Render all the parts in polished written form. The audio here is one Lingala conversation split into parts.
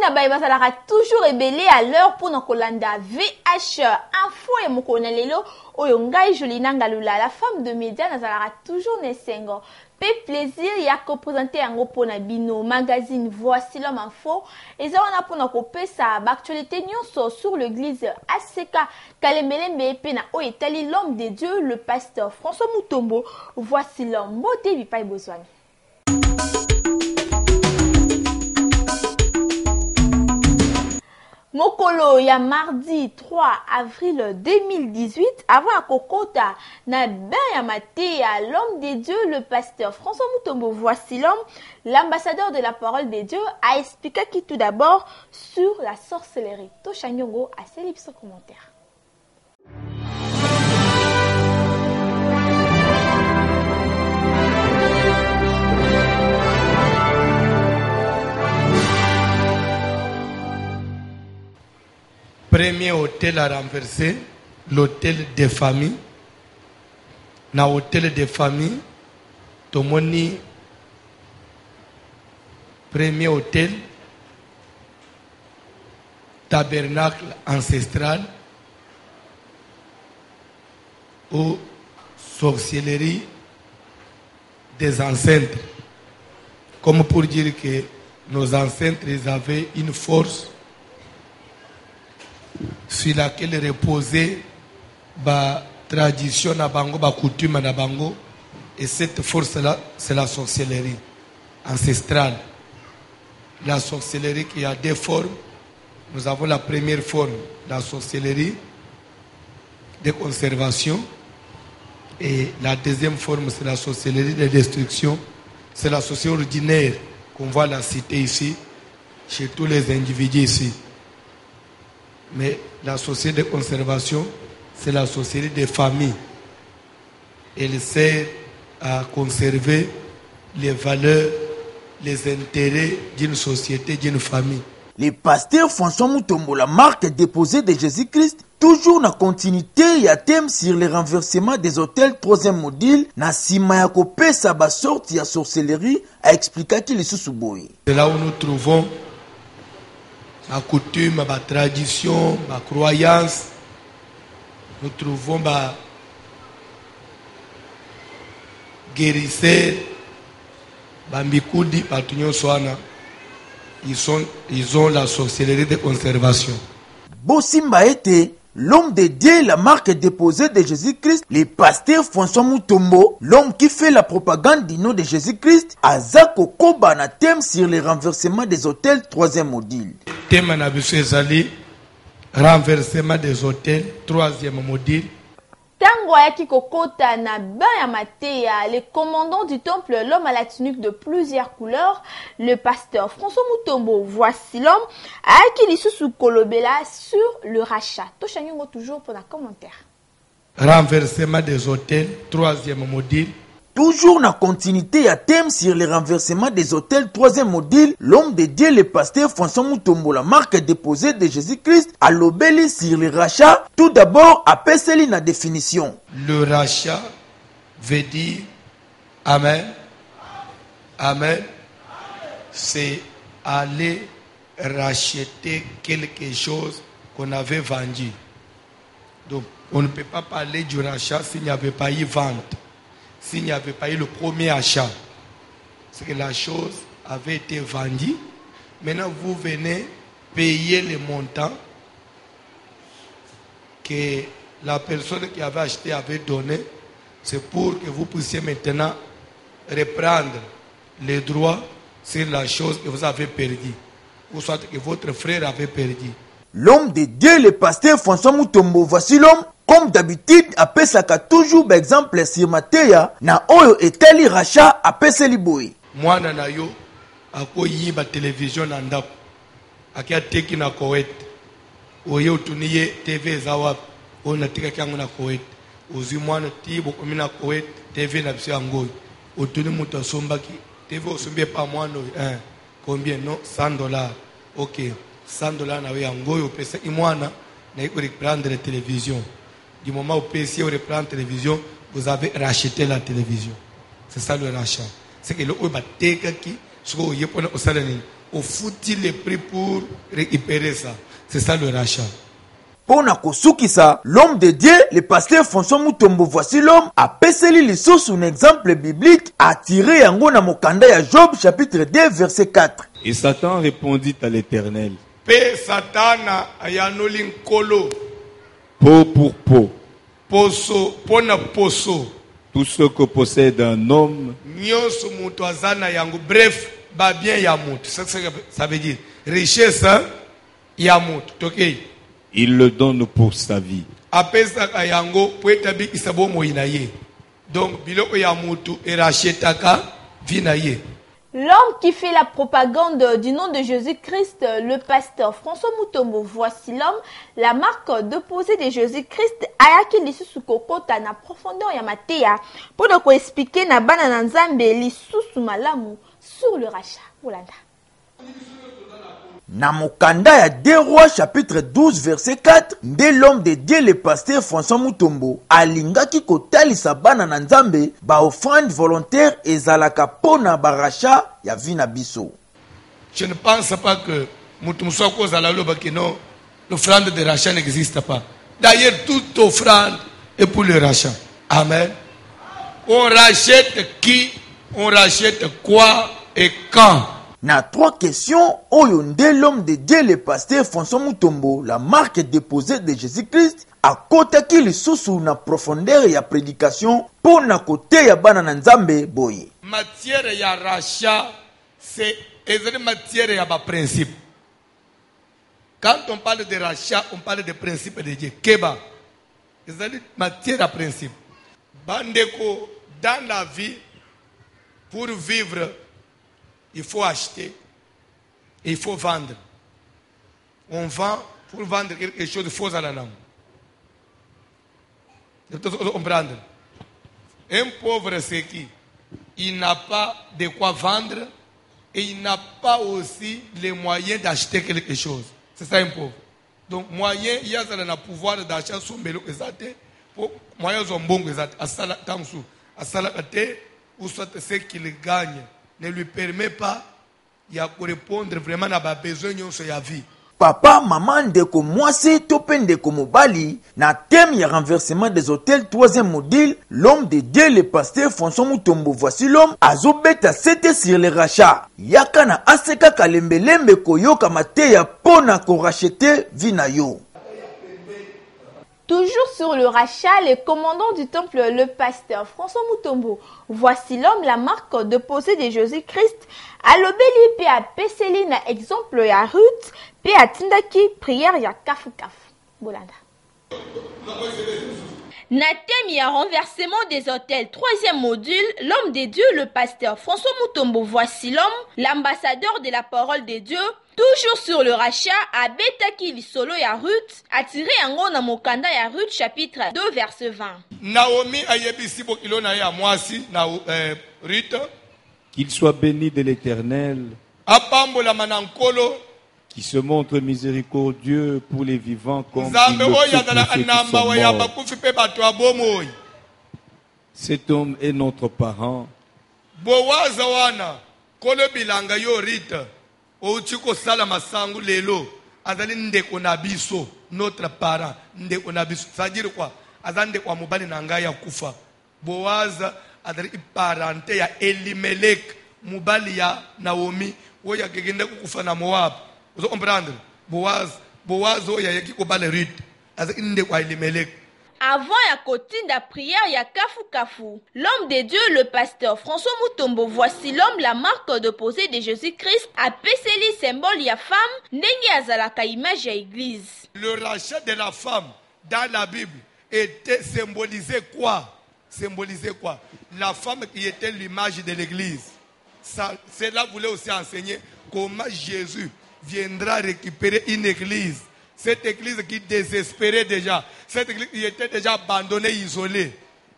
na baye bazalaka toujours rebelle à l'heure pour Kolanda VH info et mokonelelo oyo ngai Jolina Ngalula la femme de média nazalaka toujours nesengo pe plaisir ya ko présenter yango pona bino magazine Voici l'homme info eza wana pona ko pesa ba actualité nyonso sur l'église ACK Kalemelembe pe na oyo etali l'homme de Dieu le pasteur François Mutombo. Voici l'homme moté bipai bozwani. Mokolo ya mardi 3 avril 2018 avant à Kokota na ben ya matéa l'homme de Dieu le pasteur François Mutombo. Voici l'homme, l'ambassadeur de la parole de Dieu a expliqué qui tout d'abord sur la sorcellerie. Toshanyongo a célébré son commentaire. Premier hôtel à renverser, l'hôtel des familles. Dans l'hôtel des familles, Tomoni, premier hôtel, tabernacle ancestral, ou sorcellerie des ancêtres. Comme pour dire que nos ancêtres ils avaient une force sur laquelle reposait la tradition na bango, la coutume na bango, et cette force-là, c'est la sorcellerie ancestrale. La sorcellerie qui a deux formes. Nous avons la première forme, la sorcellerie de conservation, et la deuxième forme, c'est la sorcellerie de destruction. C'est la sorcellerie ordinaire qu'on voit la citer ici, chez tous les individus ici. Mais la société de conservation, c'est la société des familles. Elle sert à conserver les valeurs, les intérêts d'une société, d'une famille. Le pasteur François Mutombo, la marque déposée de Jésus-Christ, toujours na continuité ya thème sur le renversement des hôtels troisième module, na sima ya kopesa ba sorte ya sorcellerie, a expliqué qu'il est sous boy. C'est là où nous trouvons ma coutume, ma tradition, ma croyance. Nous trouvons ma guérisseur, ma mikoudi, ma tunyon soana. Ils ont la sorcellerie de conservation. Bosimba était l'homme de Dieu, la marque déposée de Jésus-Christ, le pasteur François Mutombo, l'homme qui fait la propagande du nom de Jésus-Christ, à Zako Koba na thème sur le renversement des hôtels troisième module. Thème na biso ezali renversement des hôtels troisième module. Tango ayaki kokota na bain ya matéa, le commandant du temple, l'homme à la tunique de plusieurs couleurs, le pasteur François Mutombo. Voici l'homme ayaki lisusu kolobela sur le rachat. Toshanyongo toujours pour un commentaire. Renversement des hôtels troisième module. Toujours na continuité à thème sur le renversement des hôtels troisième module, l'homme de Dieu, le pasteur François Mutombo, la marque déposée de Jésus-Christ, a lobeli sur le rachat. Tout d'abord, appelle la définition. Le rachat veut dire Amen. Amen. C'est aller racheter quelque chose qu'on avait vendu. Donc, on ne peut pas parler du rachat s'il n'y avait pas eu vente. S'il n'y avait pas eu le premier achat, c'est que la chose avait été vendue. Maintenant, vous venez payer le montant que la personne qui avait acheté avait donné. C'est pour que vous puissiez maintenant reprendre les droits sur la chose que vous avez perdue. Ou soit que votre frère avait perdu. L'homme de Dieu, le pasteur François Mutombo, voici l'homme. Comme d'habitude, apesaka toujours exemple sur Matéa, na oyo eteli rachat apeseli boy. Mwana na yo akoyi ba télévision na ndako. Akia teki na Koweït. Oye utuniye TV zawa ona tika kyangu na Koweït. Ozi mwana tibo komina Koweït TV na biso yango. Utuni muta sombaki TV osombe pa mwana combien non $100. OK. $100 na we yango yo pesa imwana na iko reprendre la télévision. Du moment où PC reprend la télévision, vous avez racheté la télévision. C'est ça le rachat. C'est que le oba teka ki, ce que vous au foutu les prix pour récupérer ça. C'est ça le rachat. Pona kosukisa, l'homme de Dieu, le pasteur François Mutombo, voici l'homme, a peseli les sources un exemple biblique, a tiré yango na mokanda ya Job, chapitre 2, verset 4. Et Satan répondit à l'Éternel. Pe Satana ayanoli nkolo. Peau pour peau. Poso, pona poso. Tout ce que possède un homme. Nyonso mutu azana yango. Bref, ba bien ya mutu. Ça veut dire richesse ya mutu. Okay. Il le donne pour sa vie. Apesaka yango po etabi isabo moina ye. Donc biloko ya mutu erachetaka vina ye. L'homme qui fait la propagande du nom de Jésus-Christ, le pasteur François Mutombo, voici l'homme, la marque déposée de Jésus-Christ, ayaki lisusu kokota na profondeur ya mateya, pour de ko expliquer na bana na nzambe lisusu malamu sur le rachat. Olanda. Na mokanda ya 2 Rois chapitre 12 verset 4, nde l'homme de Dieu le pasteur François Mutombo alingaki kotalisa bana na nzambe ba offrande volontaire ezalaka pona baracha ya vina biso. Je ne pense pas que Mutumso cause à la loba que non, l'offrande de rachat n'existe pas. D'ailleurs, toute offrande est pour le rachat. Amen. On rachète qui, on rachète quoi et quand. Na 3 questions, oyo nde l'homme de Dieu le pasteur François Mutombo, la marque déposée de Jésus-Christ, akotaki lisusu na profondeur ya prédication pour na côté ya bana na nzambe boye. Matière ya rachat, c'est une matière ya ba principe. Quand on parle de rachat, on parle de principe de Dieu. Keba, c'est une matière à principe. Bandeko, dans la vie, pour vivre, il faut acheter et il faut vendre. On vend pour vendre quelque chose de faux à la langue. Comprendre. Un pauvre, c'est qui? Il n'a pas de quoi vendre et il n'a pas aussi les moyens d'acheter quelque chose. C'est ça un pauvre. Donc, moyen, il y a un pouvoir d'achat sur le exact. Moyens sont bons exact. À ça, ou soit ce qu'il gagne ne lui permet pas de répondre vraiment à ses besoins de sa vie. Papa, maman, ndeko mwasi, tope ndeko mobali, na thème ya renversement des hôtels, 3e module, l'homme de Dieu, le pasteur François Mutombo, voici l'homme, azobeta sete sur le rachat. Yaka na aseka kalembelembe koyoka mateya pona ko racheter vina yo. Toujours sur le rachat, le commandant du temple, le pasteur François Mutombo, voici l'homme, la marque déposée de Jésus-Christ, alobeli pe a peseli na exemple ya Ruth, pe a tindaki prière ya kafu kafu. Bolanda. Na thème ya renversement des hôtels, 3e module, l'homme de Dieu, le pasteur François Mutombo, voici l'homme, l'ambassadeur de la parole de Dieu, toujours sur le rachat, a betaki lisolo ya Ruth, a tiré yango na mokanda ya Ruth, chapitre 2, verset 20. Naomi ayebisi bokilo na ya mwasi na Ruth. Qu'il soit béni de l'Éternel, Apambola manankolo. qui se montre miséricordieux pour les vivants comme il le fait pour ceux qui sont morts. Cet homme est notre parent. Bowaza wana kolo bilanga yo Rita ouchiko sala masangu lelo azali ndeko na biso notre parent ndeko na biso c'est-à-dire quoi azande kwa mobali na ngai ya kufa. Bowaza azali parente ya Elimelek mobali ya Naomi oya kegenda kufa na Moab. Vous comprenez? Boaz oya yaki ko bale Ruth azali ndeko ya Elimelek. Avant ya kotinda prière ya kafu kafu, l'homme de Dieu, le pasteur François Mutombo, voici l'homme, la marque déposée de Jésus-Christ, a peseli symbole ya femme, ndenge azalaka image ya église. Le rachat de la femme dans la Bible était symbolisé quoi? Symbolisé quoi? La femme qui était l'image de l'église. Cela voulait aussi enseigner comment Jésus viendra récupérer une église. Cette église qui désespérait déjà. Cette église qui était déjà abandonnée, isolée.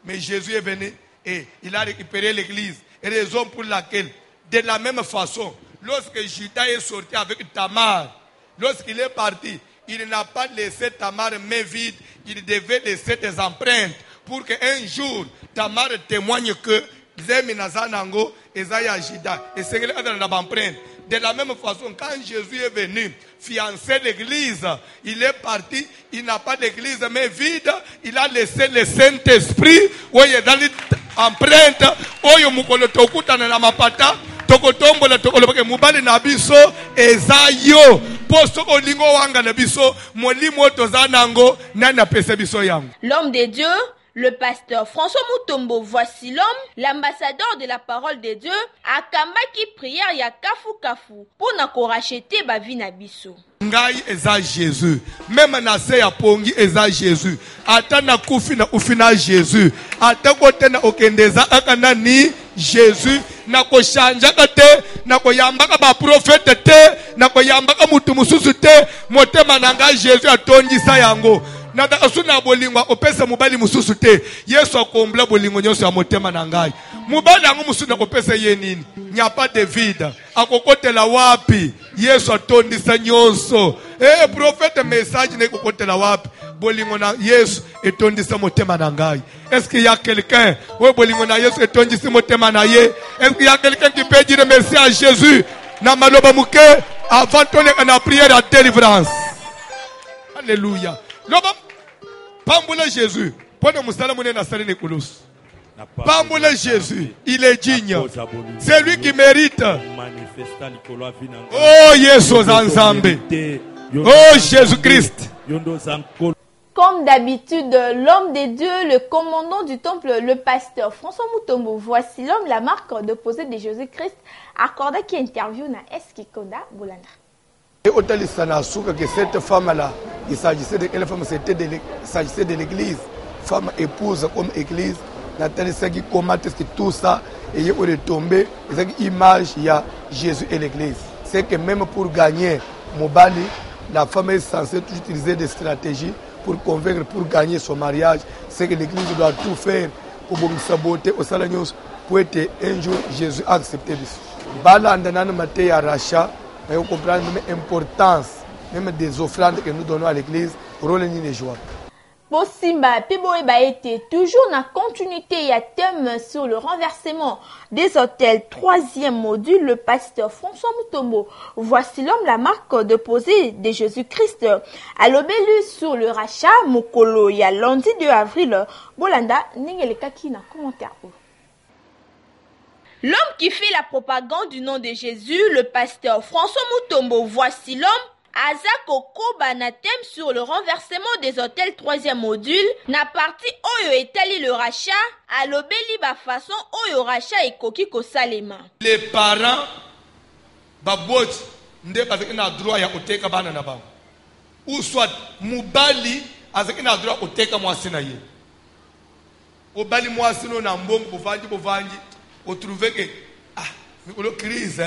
Mais Jésus est venu et il a récupéré l'église. Raison pour laquelle, de la même façon, lorsque Judas est sorti avec Tamar, lorsqu'il est parti, il n'a pas laissé Tamar main vide. Il devait laisser des empreintes pour qu'un jour, Tamar témoigne que Zemi Nazanango, Ezaya Judas, et c'est qu'il a des empreintes. De la même façon, quand Jésus est venu fiancer l'église, il est parti, il n'a pas d'église mais vide, il a laissé le Saint-Esprit, où il est dans l'empreinte, où il y a na mapata, tokotombola tokoloba mubali na biso ezayo posto olingo wanga na biso molimo tozanango nana pesa biso yango. L'homme de Dieu, le pasteur François Mutombo, voici l'homme, l'ambassadeur de la parole de Dieu, akambaki prière ya kafu kafu pour na ko racheter ba vie na biso. Ngai eza Jésus, même na se ya pongi eza Jésus, ata na kufi na ufina Jésus, ata kote na okendeza akana ni Jésus, na ko shanjaka te, na ko yambaka ba prophète te, na ko yambaka mutu mususu te, motema na ngai Jésus atondisa yango. Nada asuna bolingwa opesa mubali mususu te. Yesu akombla bolingo nyonso ya motema na ngai. Mubali yango musuna opesa ye nini? Nyapa David akokotela wapi? Yesu atondisa nyonso. Prophète message ne kokotela wapi? Bolingo na Yesu etondisa motema na ngai. Est-ce qu'il y a quelqu'un où bolingo na Yesu etondisa motema na ye? Est-ce qu'il y a quelqu'un qui peut dire merci à Jésus na maloba muke avant de la prière à délivrance? Alléluia. Pamboula Jésus. Pamboula Jésus. Il est digne. C'est lui qui mérite. Oh Jésus ensemble. Oh Jésus-Christ. Comme d'habitude, l'homme de Dieu, le commandant du temple, le pasteur François Mutombo, voici l'homme, la marque déposée de Jésus-Christ, accordé qui interview na Eskikonda Boulanda. Et au Talisana Souka que cette femme-là, il s'agissait de quelle femme? Il s'agissait de l'église, femme épouse comme église. Nathalie Sagi commente que tout ça est retombé, cette image il y a Jésus et l'église. C'est que même pour gagner Mobali, la femme est censée utiliser des stratégies pour convaincre, pour gagner son mariage. C'est que l'église doit tout faire pour saboter au salanios pour être un jour Jésus accepté. Bala andanana mate ya rachat. Mais on comprend l'importance même des offrandes que nous donnons à l'église, rôle ni joie. Simba, Piboeba était toujours dans la continuité, il y a thème sur le renversement des hôtels. Troisième module, le pasteur François Mutombo. Voici l'homme, la marque déposée de Jésus-Christ. À l'obélu sur le rachat, Mokolo, il y a lundi 2 avril. Bolanda, Ningeleka qui n'a commentaire. L'homme qui fait la propagande du nom de Jésus, le pasteur François Mutombo, voici l'homme, Azako Koba thème sur le renversement des hôtels, troisième module, na partie Oyo etali le rachat, à l'obéli ba façon Oyo rachat et koki ko salema. Les parents, babot, nde bazaki na droit ya koteka bana na bango. Ou soit, mubali, azaki na droit koteka mwasi na ye. Obali mwasi no na mbongo, bovanji, on trouvait que la crise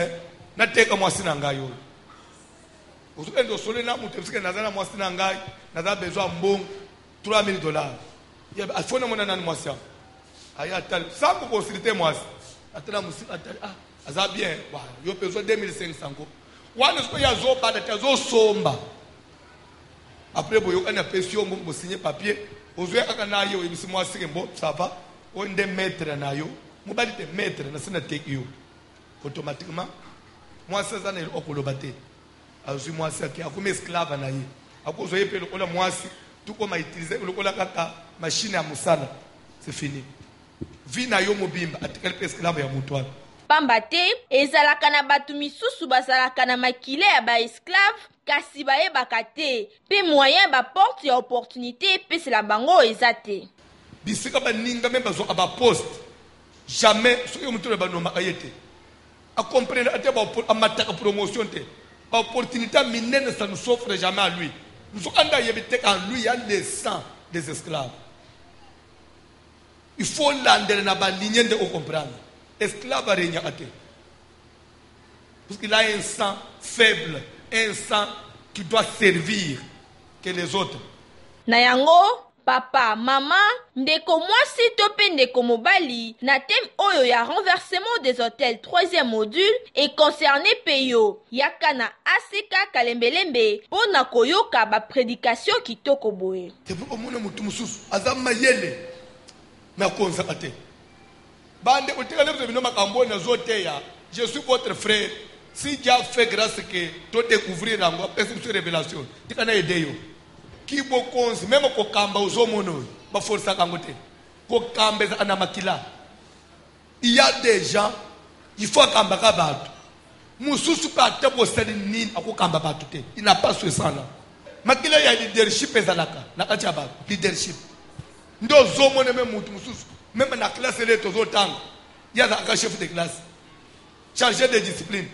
n'a pas été moi si nangai yo. Vous êtes au soleil na mutu parce que nazana moi si nangai naza besoin bon $3,000. Il a faut na mona na moi si. Aya tal sans pour consulter moi. Atala musi atal aza bien wa yo besoin 2,500 ko. Wana so ya zo ba da zo somba. Après boyo kana pension mo signer papier. Ozwe aka na yo imisi moi si bon ça va. On de mettre na yo. Mobali te mettre na sina take you automatiquement moi ça ça ne okolobate azui moi ça qui a comme esclave na ye akozo yepe lokola moi tout comme utiliser lokola kaka machine ya musala c'est fini vie na yo mobimba atikali esclave ya mutwana pambate ezalaka na batu misusu bazalaka na makile ya ba esclave kasi bayebaka te pe moyen ba porte ya opportunité pe c'est la bango ezate bisika baninga même bazo aba poste. Jamais, ce que nous avons fait, à comprendre, à mettre promotion, l'opportunité mineure, ça ne nous s'offre jamais à lui. Nous sommes en lui, il y a le sang des esclaves. Il faut l'endre dans la ligne de comprendre. Esclave a rien à terre. Parce qu'il a un sang faible, un sang qui doit servir que les autres. Nayango. Papa, maman, ndeko mwasi tope ndeko mobali, na thème oyo ya renversement des hôtels, troisième module, et concerné peyo, yakana aseka kalembelembe, pona koyoka ba prédication kitoko boye. C'est pour omona mutu mususu, azama yele, na konzakate. Bande, uteka lezo binoma kambo na zote ya, je suis votre frère, Si Dieu fait grâce que tu découvrir l'ango, personne sur révélation, tu peux aider yo. Qui beaucoup même ko kamba uzomono, ba force kangote. Ko kamba anamakila. Il y a des gens, il faut kamba kabatu. Mususu pa te poseli nini akokamba batu te. Il n'a pas ce sang là. Makila ya leadership ezalaka, nakati ba leadership. Ndo zomone même mutu mususu, même na classe les tozo tanga. Il y a un chef de classe chargé de discipline.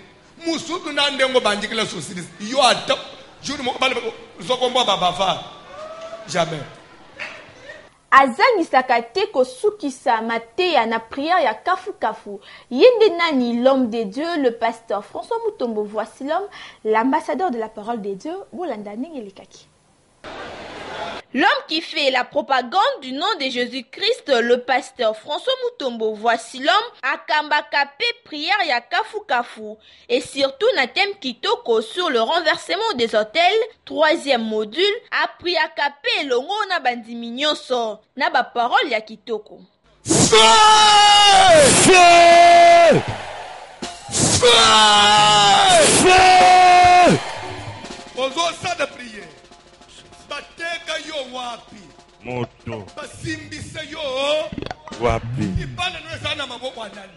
Mususu na ndengo bandikila socialiste. Yo ata jour mo bale zokombo baba jamais. Azangisaka te kosukisa mateya na prière ya kafu kafu. Yende nani l'homme de Dieu, le pasteur François Mutombo, voici l'homme, l'ambassadeur de la parole de Dieu, Bolanda Nengelikaki. L'homme qui fait la propagande du nom de Jésus-Christ, le pasteur François Mutombo, voici l'homme, akambakape prière ya kafu kafu, et surtout na thème kitoko sur le renversement des hôtels, 3e module, appris à kape longo na bandimi nyonso, na ba parole ya kitoko. Feu! Feu! Feu! Bonjour, ça de prière. Bateka yo wapi Moto basimbise yo wapi ibana no sana maboko anani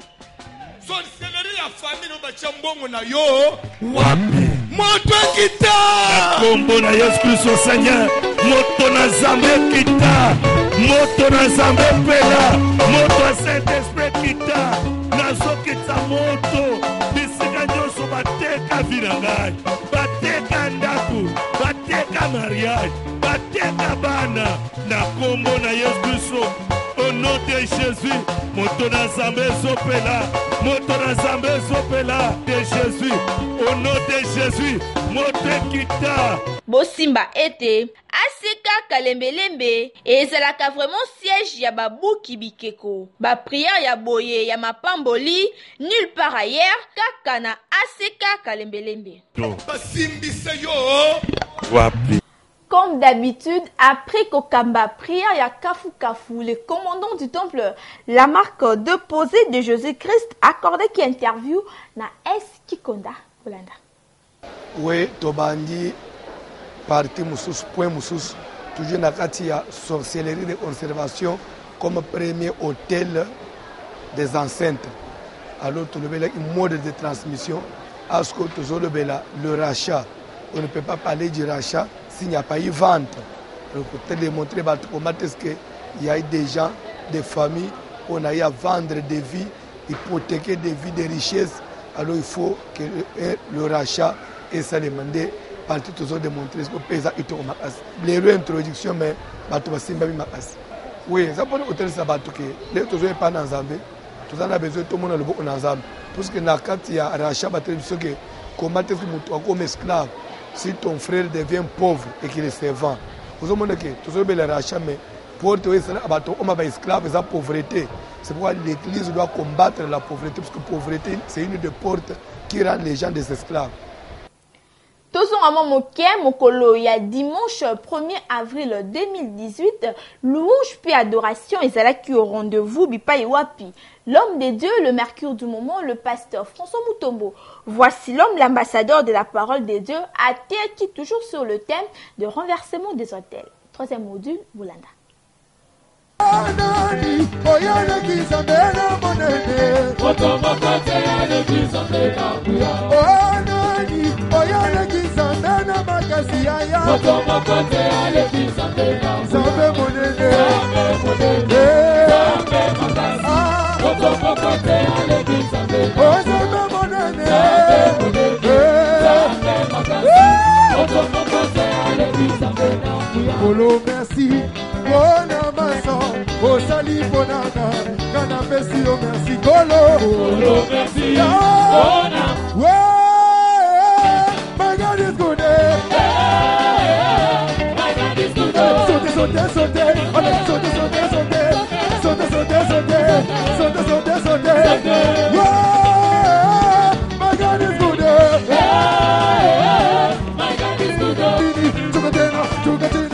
so seleri ya famille ba chambongo na yo wapi moto kita kombo na Yesu Kristo Seigneur moto na Zambe kita moto na Zambe pela moto Saint-Esprit kita na sokita moto bisika nyonso bateka vinangai bateka ndaku bateka mariage bateka bana na kombo na Yesu Kristo au nom de Jésus moto na Zambe zopela moto na Zambe zopela de Jésus au nom de Jésus moto kita Bosimba ete aseka kalembelembe ezalaka vraiment siège ya babuki bikeko ba prière ya boye ya mapamboli nulle part ailleurs kaka na aseka kalembelembe basimbise yo wapi. Comme d'habitude, après Kokamba prière ya Kafu Kafu, le commandant du temple, la marque déposée de Jésus-Christ accordé qui interview na S Kikonda Bolanda. Oui, tobandi parti musus point musus toujours na kati ya sorcellerie de conservation comme premier hôtel des enceintes. Alors tout le mode de transmission à ce que tout le rachat. On ne peut pas parler du rachat s'il n'y a pas eu vente. Donc, pour te démontrer comment est-ce qu'il y a eu des gens, des familles, on a eu à vendre des vies, hypothéquer des vies, des richesses. Alors il faut que le rachat et ça demandé partout toujours démontrer ce que pèse à Ito Makas. Les réintroductions, mais Batou Simba Makas. Oui, ça peut être ça Batou que les toujours pas dans Zambé. Tout ça on a besoin tout le monde le dans Zambé. Parce que quand il y a rachat, que comment est-ce que tu es comme esclave? Si ton frère devient pauvre et qu'il se vend, vous avez dit que tu as rachat, mais pour te dire esclave, c'est la pauvreté. C'est pourquoi l'Église doit combattre la pauvreté, parce que la pauvreté, c'est une des portes qui rend les gens des esclaves. Tozon Amon Moké, Mokolo, il y a dimanche 1er avril 2018, louange puis adoration et Zalaki au rendez-vous, Bipaï Wapi. L'homme de Dieu, le mercure du moment, le pasteur François Mutombo. Voici l'homme, l'ambassadeur de la parole de Dieu, à terre qui toujours sur le thème de renversement des hôtels. 3e module, Boulanda. Polo merci, bona maso, o sali bonaka, kana pesi o merci Polo. Polo merci, bona. Ouais, my God is good. My God is good. Sote, sote, sote, allez, sote, sote, sote, sote, sote, sote, sote, sote, sote. Ouais, my God is good. My God is good. Chugatena, chugatena.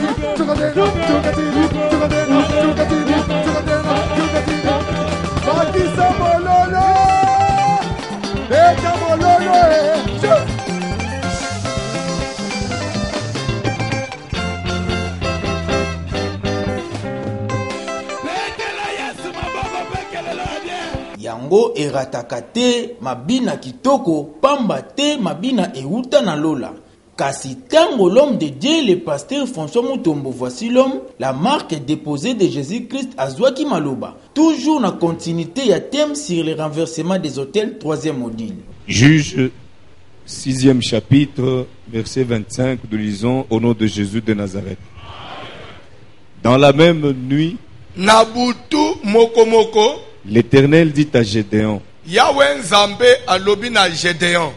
Bakisa Mololo, Beta Mololo, yango erataka te mabina kitoko pamba te mabina euta na lola. Kasi tango l'homme de Dieu, le pasteur François Mutombo, voici l'homme, la marque déposée de Jésus-Christ à Zouaki Maloba. Toujours en continuité, il y a thème sur le renversement des autels, 3e module. Juge 6e chapitre, verset 25, nous lisons au nom de Jésus de Nazareth. Dans la même nuit, Nabutu mokomoko. l'Éternel dit à Gédéon, Yahweh Nzambe alobi na Gédéon.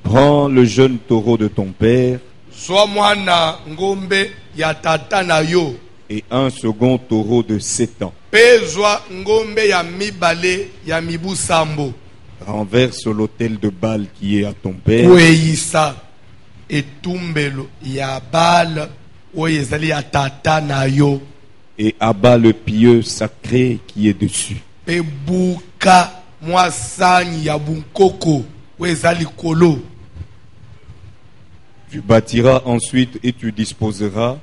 prends le jeune taureau de ton père Sois mwana ngombe ya tata na yo. et un second taureau de 7 ans. Pezwa ngombe ya mibale ya mibu sambo. Renverse l'autel de Baal qui est à ton père Kweyisa etumbelo ya Baal oyo ezali ya tata na yo. et abat le pieu sacré qui est dessus. Pe buka mwasani ya bunkoko oyo ezali kolo. Tu bâtiras ensuite et tu disposeras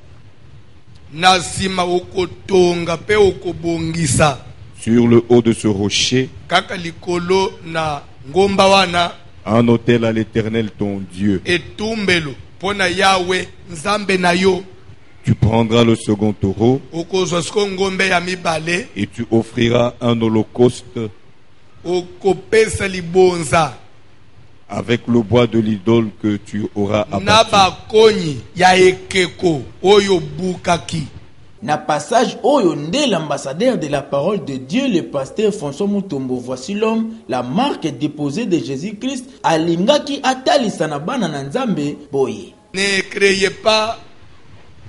Na sima okotonga pe okobongisa sur le haut de ce rocher kaka likolo na ngomba wana un autel à l'Éternel ton Dieu. etumbelo pona Yahweh Nzambe na yo. Tu prendras le second taureau Okozwa siko ngombe ya mibale et tu offriras un holocauste okopesa libonza avec le bois de l'idole que tu auras na abattu. bakonyi ya ekeko oyo bukaki. Na passage oyo nde l'ambassadeur de la parole de Dieu, le pasteur François Mutombo, voici l'homme, la marque déposée de Jésus-Christ, alingaki atalisa na bana na Nzambe boye. Ne créez pas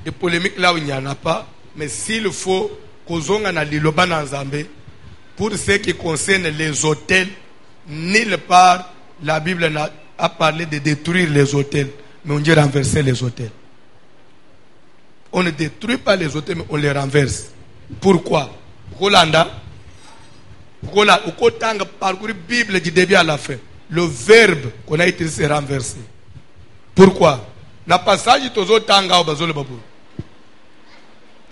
de polémique là où il n'y en a pas, mais s'il faut kozonga na liloba na Nzambe pour ce qui concerne les hôtels, nulle part la Bible a parlé de détruire les hôtels, mais on dit renverser les hôtels. On ne détruit pas les hôtels, mais on les renverse. Pourquoi? Rolanda, au kotanga parcourir Bible du début à la fin. Le verbe qu'on a utilisé c'est renverser. Pourquoi? Na passage tozo tanga bazole babu.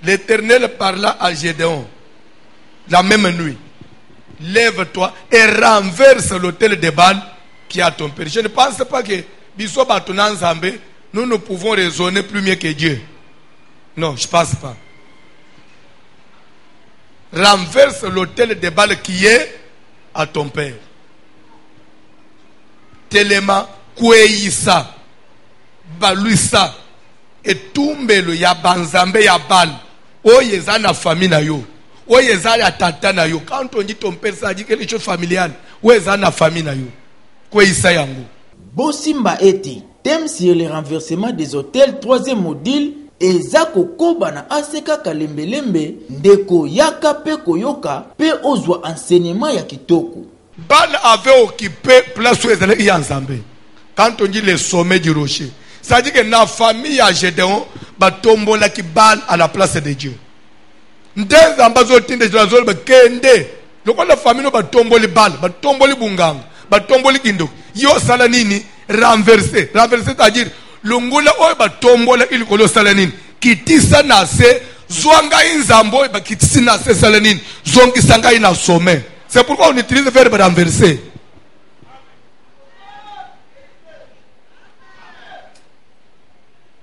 L'Éternel parla à Gédéon la même nuit. Lève-toi et renverse l'autel de Baal qui est à ton père. Je ne pense pas que biso batunan Nzambe, nous ne pouvons raisonner plus mieux que Dieu. Non, je ne pense pas. Renverse l'autel de Baal qui est à ton père. Telema kweyisa baluisa etumbelo ya banzambe ya Baal oyo eza na famille na yo oyo eza ya tata na yo. Quand on dit ton père, ça dit quelque chose familial. Oyo eza na famille na yo kweyisa yango. Bosimba ete thème sur le renversement des hôtels, 3e module, eza kokoba na aseka kalembelembe ndeko yaka pe koyoka pe ozwa enseignement ya kitoko. Baal avait occupé place où il y a Nzambe. Quand on dit le sommet du rocher, ça dit que la famille à Gédéon va tomber là qui Baal à la place de Dieu. Ndez ambazo tinde jazol ba kende. Donc la famille va tomber le Baal, va tomber le bungang, va tomber le kindok. Yo sala nini renverser. Renverser c'est-à-dire longola oyo ba tomber il kolo sala nini. Kitisa na se zwanga inzambo ba kitisi na se sala nini. Zongi sanga ina sommet. C'est pourquoi on utilise le verbe renverser.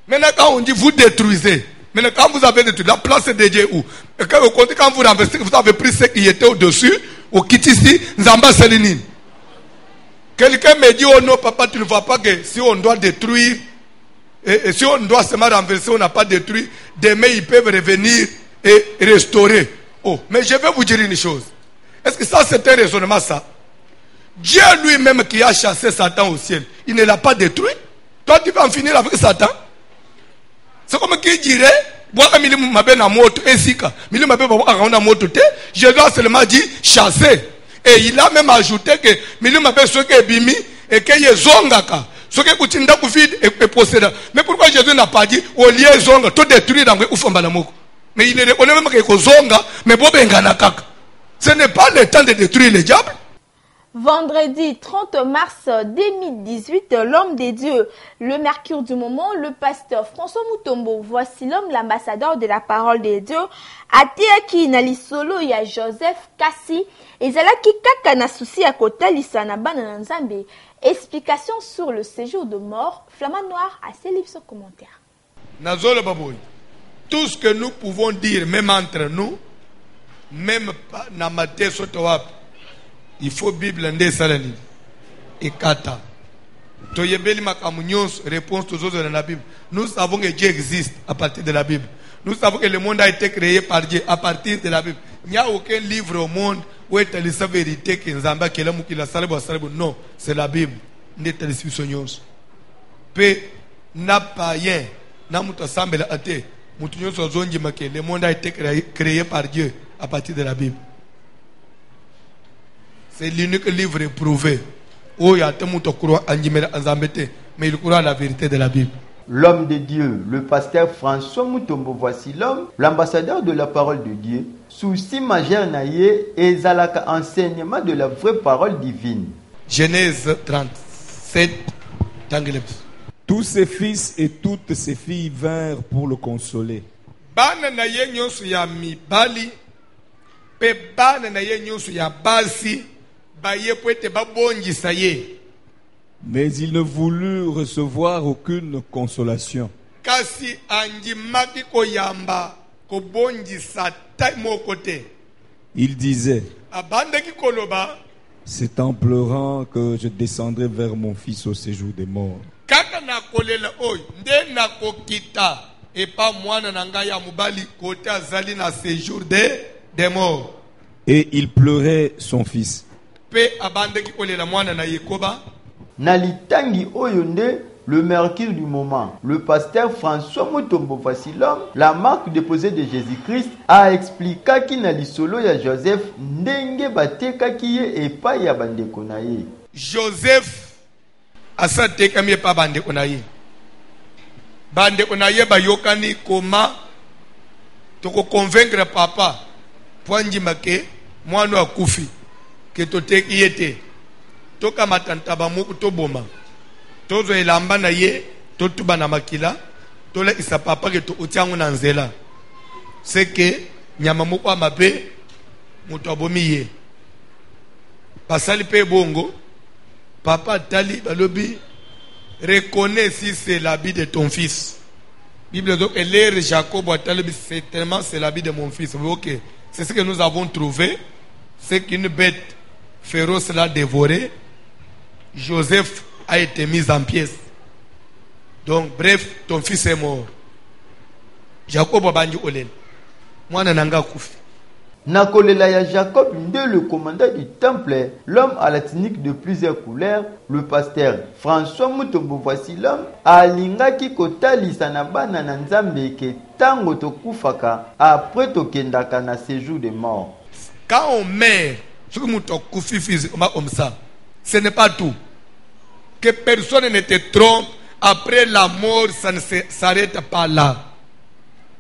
Maintenant, quand on dit vous détruisez, maintenant, quand vous avez détruit la place de Dieu où? Quand vous renversez, vous avez pris ce qui était au-dessus, au kitisi, Nzamba Selinine. Quelqu'un me dit, oh non, papa, tu ne vois pas que si on doit détruire, et si on doit seulement renverser, on n'a pas détruit, demain ils peuvent revenir et restaurer. Oh, mais je vais vous dire une chose. Est-ce que ça c'est un raisonnement ça? Dieu lui-même qui a chassé Satan au ciel, il ne l'a pas détruit. Toi tu vas en finir avec Satan. C'est comme qui dirait, Jésus a seulement dit chasser. Et il a même ajouté que et que Yezongaka. Ce que Kutinda Koufid est possédé. Mais pourquoi Jésus n'a pas dit au lieu Zonga, tout détruire dans le Oufambalamoko? Mais il reconnaît même que Zonga, mais Bobenganakak. Ce n'est pas le temps de détruire le diable. Vendredi 30 mars 2018, l'homme des dieux, le mercure du moment, le pasteur François Mutombo, voici l'homme, l'ambassadeur de la parole des dieux, atiaki na lisolo ya Joseph Kasi, ezalaki kaka na souci ya kotalisa na bana na Nzambe. Explication sur le séjour de mort, Flamand Noir a ses livres sur commentaire. Nazolo baboy. Tout ce que nous pouvons dire, même entre nous, même na mate sotowap, il faut Bible nde salani et kata. Toyebeli makamunyos réponse aux autres dans la Bible. Nous savons que Dieu existe à partir de la Bible. Nous savons que le monde a été créé par Dieu à partir de la Bible. Il n'y a aucun livre au monde où est la vérité que Nzamba que l'amour qui la salabo. Non, c'est la Bible. Nde talisi sonyos. Pe na païen na muta sambela ate. Mutunyos ozonji make le monde a été créé par Dieu à partir de la Bible. C'est l'unique livre éprouvé. Oh, il y a tout le monde qui croit en Dieu, mais il croit à la vérité de la Bible. L'homme de Dieu, le pasteur François Mutombo, voici l'homme, l'ambassadeur de la parole de Dieu. Souci majeur naïe et zalaka enseignement de la vraie parole divine. Genèse 37, d'Anglais. Tous ses fils et toutes ses filles vinrent pour le consoler. Bana naïe nyosu ya mi bali, pe bana naïe nyosu ya basi. Mais il ne voulut recevoir aucune consolation. Il disait, c'est en pleurant que je descendrai vers mon fils au séjour des morts. Et il pleurait son fils. Nalitangi Oyonde, le mercure du moment, le pasteur François Mutombo, voici l'homme, la marque déposée de Jésus-Christ, a expliqué qu'il n'a solo ya Joseph ndenge bateka kiye et pas ya bande konaye. Joseph a sa teka mi pa bande konaye. Bande konaye ba yokani koma toko convaincre papa poanji make mwana akufi. Que totek yete toka matantaba muku toboma tozo elamba na ye totuba na makila tola isa papa ke to otiango na nzela c'est que nyama muku amabe muto abomi ye pasali pe bongo papa tali balobi reconnais si c'est l'habit de ton fils. Bible donc l'ère Jacob a tali certainement c'est l'habit de mon fils. OK, c'est ce que nous avons trouvé, c'est qu'une bête féroce l'a dévoré. Joseph a été mis en pièces. Donc, bref, ton fils est mort. Jacob a bandu olen. Mwana nanga kufi. Nakolela ya Jacob, nde le commandant du temple, l'homme à la tunique de plusieurs couleurs, le pasteur François Mutombo, voici l'homme, alingaki kotalisa na bana na Nzambe ke tango tokufaka après tokendaka na séjour de mort. Quand on meurt, comme ça, ce n'est pas tout. Que personne ne te trompe, après la mort, ça ne s'arrête pas là.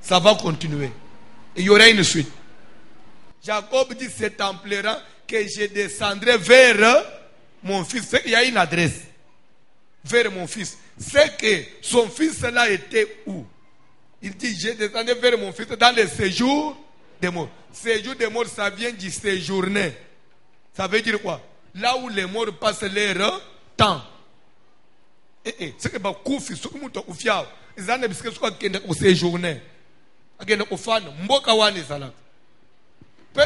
Ça va continuer. Il y aura une suite. Jacob dit, c'est en pleurant que je descendrai vers mon fils. Il y a une adresse. Vers mon fils. C'est que son fils là était où? Il dit, je descendrai vers mon fils dans le séjour des morts. Séjour des morts, ça vient du séjourner. Ça veut dire quoi? Là où les morts passent leur temps. C'est que Koufi, ce que nous avons fait, ils ont dit que c'est au séjourner. Ils ont fait Mboka Wani Salat.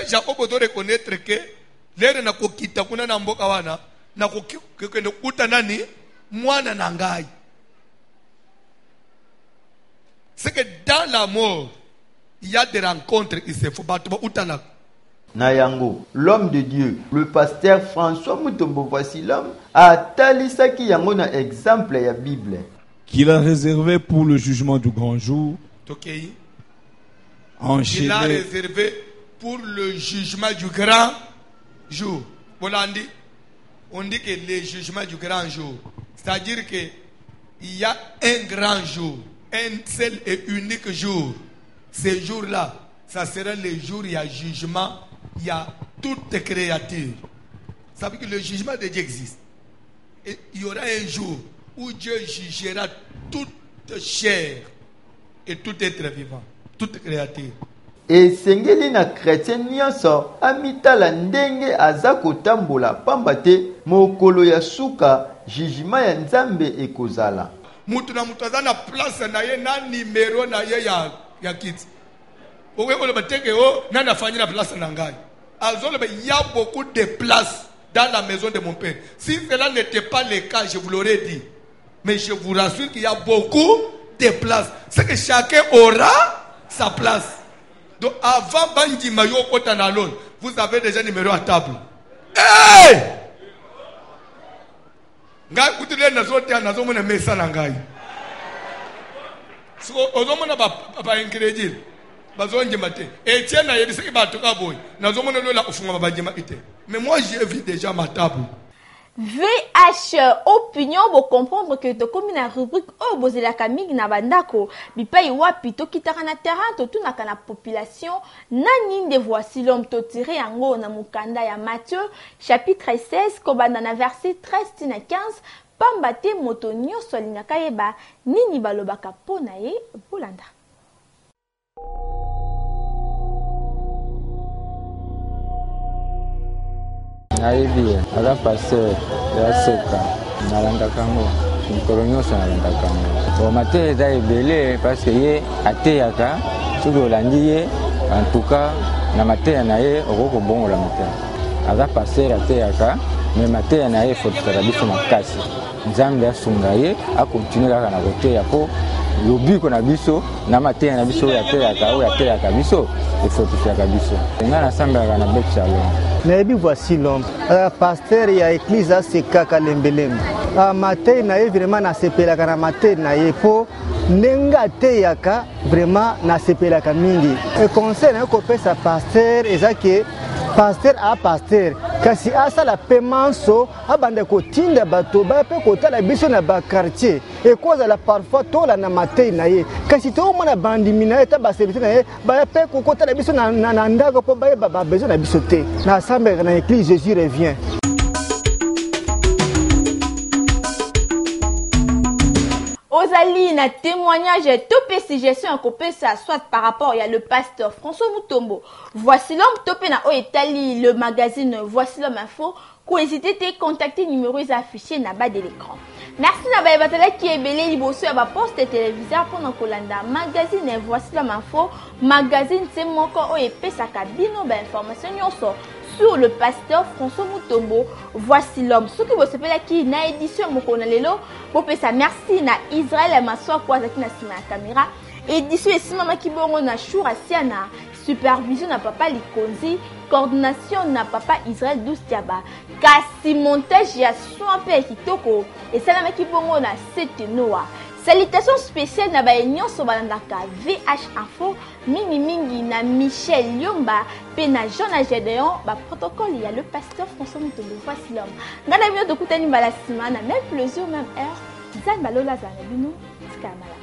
Jacob doit reconnaître que l'air n'a pas quitté Mboka Wana, n'a pas quitté Utanani, Mwana Nangai. C'est que dans la mort, il y a des rencontres qui se font. Nayango, l'homme de Dieu, le pasteur François Mutombo, voici l'homme, a talisaki yango na exemple ya Bible. Qu'il a réservé pour le jugement du grand jour. Il a réservé pour le jugement du grand jour. On dit que le jugement du grand jour, c'est-à-dire qu'il y a un grand jour, un seul et unique jour. Ce jour-là, ça sera le jour où il y a jugement, il y a toutes les créatures. Ça veut dire que le jugement de Dieu existe. Et il y aura un jour où Dieu jugera toute chair et tout être vivant, toute créature. esengeli na chrétien nyonso amitala ndenge aza kotambola pamba te mokolo ya suka jugement ya nzambe ekozala. Mutu na mutu aza na place na ye na numero na ye ya kiti. Owe oloba teke o na nafanya na place na ngai. Azoloba il y a beaucoup de places dans la maison de mon père. Si cela n'était pas le cas, je vous l'aurais dit. Mais je vous rassure qu'il y a beaucoup de places. C'est que chacun aura sa place. Donc avant Bandi Mayo Kotanalon, vous avez déjà numéro à table. Hey! Ngai kutile nazote nazomona mesa na ngai. So ozomona ba incrédule. Bazonje mate. Etienne na yebiseki batoka boy. Nazomona lola ofunga babajema ite. Mais moi j'ai vu déjà ma table. VH opinion bo comprendre que to comme na rubrique o bozela kamigi na bandako bipai wapi to kitaka na terrain to tunaka na population nani de voici l'homme to tiré yango na mukanda ya Matthieu chapitre 16 kobanda na verset 13 na 15 pambate moto nyonso alingaka yeba nini balobaka pona ye bolanda. Nayebi aza pasteur ya seka nalandaka ngo mikolo nyonso nalandaka ngo mateya eza ebele parce que ye ateyaka soki olandi ye en tout cas na mateya na ye okoki kobongola mateya aza pasteur ateyaka me mateya na ye efotisaka biso makasi nzambe asunga ye akontinue kaka na koteya mpo lobiko na biso na mateya na biso oyo ateyaka biso efotisaka biso ngai nasambelaka na bet shalom. Nayebi voici l'homme. Pasteur ya église asekaka lembelembe. Mateyi na ye vraiment nasepelaka na mateyi na ye po ndenge ateyaka vraiment nasepelaka mingi. Conseil na ye kopesa pasteur eza ke pasteur a pasteur kasi asala pe manso abanda kotinda bato bape kotala biso na bakartier ekozala parfois tola na mateyi na ye kasi toomona bandimi na ye ta baservisi na ye bape kokotala biso na ndako mpo bayeba babezo na biso te na assemblée na église Jésus revient. Ozali na témoignage topé suggestion à ça soit par rapport à le pasteur François Mutombo. Voici l'homme topé na Oetali le magazine Voici l'homme info. N'hésitez pas à contacter numéro affiché na bas de l'écran. Merci na babatala qui est belé liboso ya ba poste téléviseur pendant Kolanda magazine Voici l'homme info magazine c'est moko o epesaka bino ba information nyonso sur le pasteur François Mutombo. Voici l'homme. Ce que vous savez qui na édition mokona lelo pour pesa merci na Israël Maswa kwa zaki na sima ya caméra édition esimama kibongo na Chour Asiana supervision na papa Likonzi coordination na papa Israël Doustiaba kasi montage ya son pe kitoko et salama kibongo na Sete Noah. Salutations spéciales na ba nyonso balandaka VH Info mingi na Michel Yomba pe na Jean Gédéon ba protocole ya le pasteur François Mutombo. Voici l'homme. Ngana mio dokutani bala sima na même plaisir même heure. Zan balola za na bino skamala.